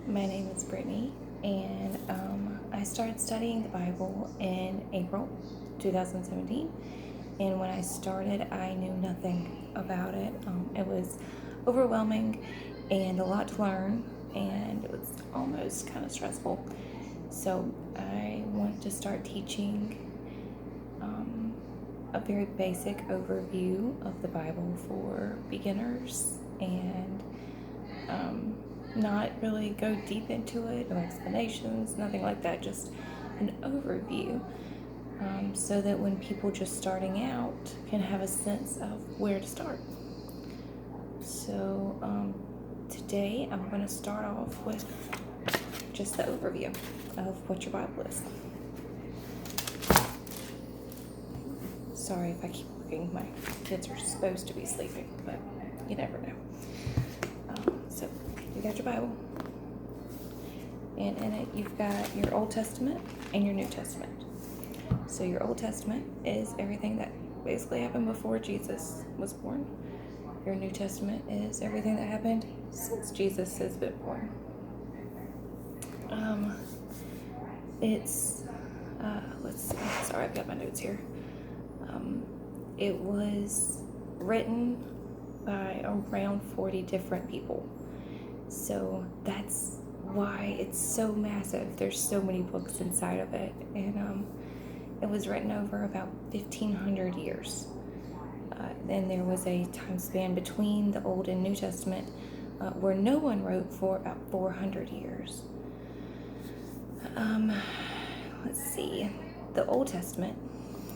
My name is Brittany, and I started studying the Bible in April 2017. And when I started, I knew nothing about it. It was overwhelming and a lot to learn, and it was almost kind of stressful. So I wanted to start teaching a very basic overview of the Bible for beginners and not really go deep into it, no explanations, nothing like that, just an overview, so that when people just starting out can have a sense of where to start. So today I'm going to start off with just the overview of what your Bible is. Sorry if I keep looking, my kids are supposed to be sleeping, but you never know. So you got your Bible, and in it you've got your Old Testament and your New Testament. So your Old Testament is everything that basically happened before Jesus was born. Your New Testament is everything that happened since Jesus has been born. Let's see, sorry, I've got my notes here. It was written by around 40 different people. So that's why it's so massive. There's so many books inside of it. And it was written over about 1,500 years. Then there was a time span between the Old and New Testament where no one wrote for about 400 years. Let's see. The Old Testament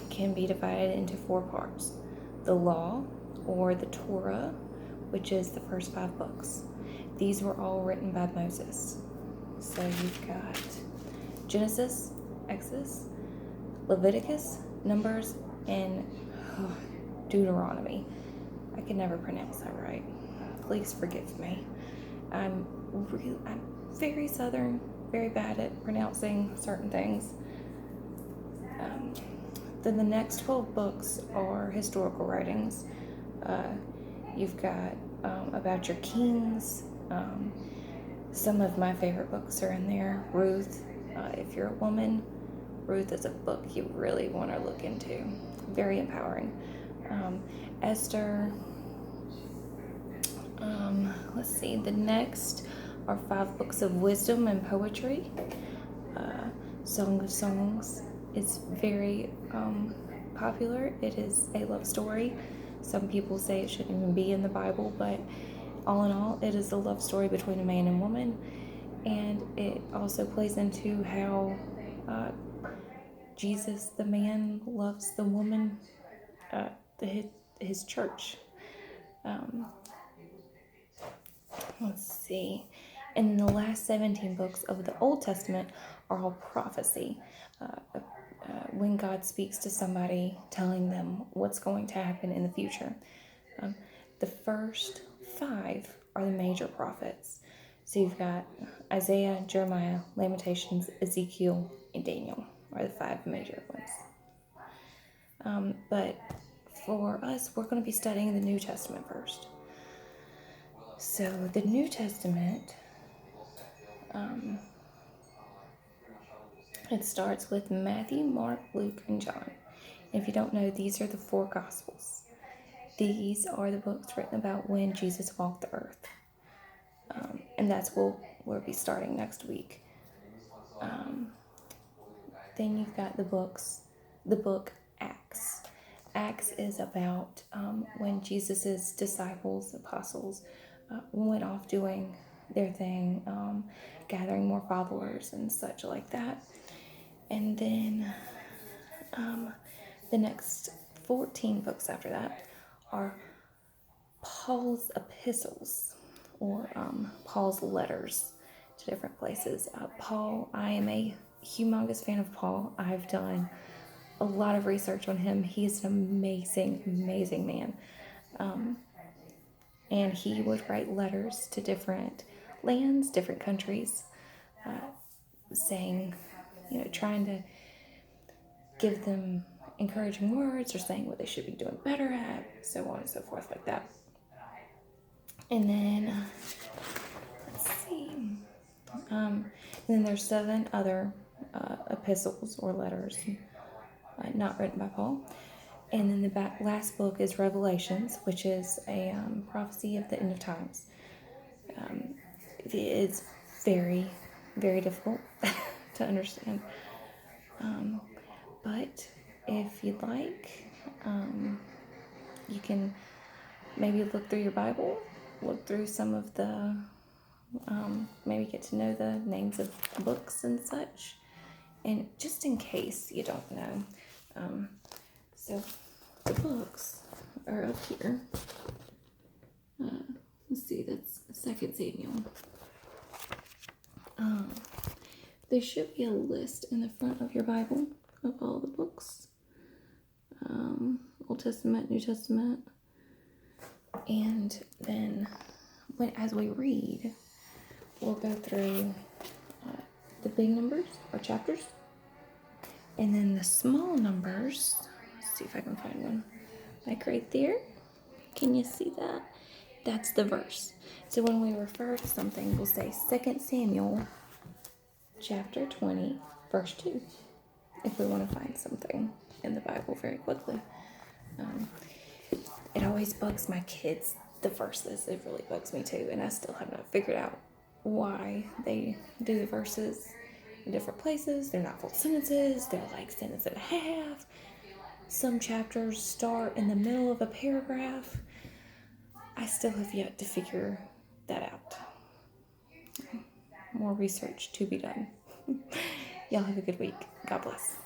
can be divided into 4 parts. The Law, or the Torah, which is the first 5 books. These were all written by Moses. So you've got Genesis, Exodus, Leviticus, Numbers, and Deuteronomy. I can never pronounce that right. Please forgive me. I'm very Southern, very bad at pronouncing certain things. Then the next 12 books are historical writings. You've got about your kings. Some of my favorite books are in there. Ruth, if you're a woman, Ruth is a book you really want to look into. Very empowering. Esther. Let's see. The next are 5 books of wisdom and poetry. Song of Songs is very popular. It is a love story. Some people say it shouldn't even be in the Bible, but all in all, it is a love story between a man and woman. And it also plays into how Jesus, the man, loves the woman, his church. Let's see. And then the last 17 books of the Old Testament are all prophecy. When God speaks to somebody, telling them what's going to happen in the future. The first 5 are the major prophets. So you've got Isaiah, Jeremiah, Lamentations, Ezekiel, and Daniel are the 5 major ones. But for us, we're going to be studying the New Testament first. So the New Testament, it starts with Matthew, Mark, Luke, and John. If you don't know, these are the 4 Gospels. These are the books written about when Jesus walked the earth. And that's what we'll be starting next week. Then you've got the book Acts. Acts is about when Jesus' disciples, apostles, went off doing their thing, gathering more followers and such like that. And then the next 14 books after that are Paul's epistles, or Paul's letters to different places. Paul, I am a humongous fan of Paul. I've done a lot of research on him. He's an amazing, amazing man. And he would write letters to different lands, different countries, saying, trying to give them encouraging words or saying what they should be doing better at, so on and so forth like that. And then, let's see, And then there's 7 other epistles or letters not written by Paul. And then the last book is Revelations, which is a prophecy of the end of times. It is very, very difficult to understand. But if you'd like, you can maybe look through your Bible, look through some of the, maybe get to know the names of books and such. And just in case you don't know. So the books are up here. Let's see, that's 2 Samuel. There should be a list in the front of your Bible of all the books. Old Testament, New Testament. And then as we read, we'll go through the big numbers or chapters. And then the small numbers, let's see if I can find one. Like right there. Can you see that? That's the verse. So when we refer to something, we'll say 2 Samuel chapter 20, verse 2. If we want to find something in the Bible very quickly. It always bugs my kids, the verses. It really bugs me too. And I still have not figured out why they do the verses in different places. They're not full sentences. They're like sentence and a half. Some chapters start in the middle of a paragraph. I still have yet to figure that out. More research to be done. Y'all have a good week. God bless.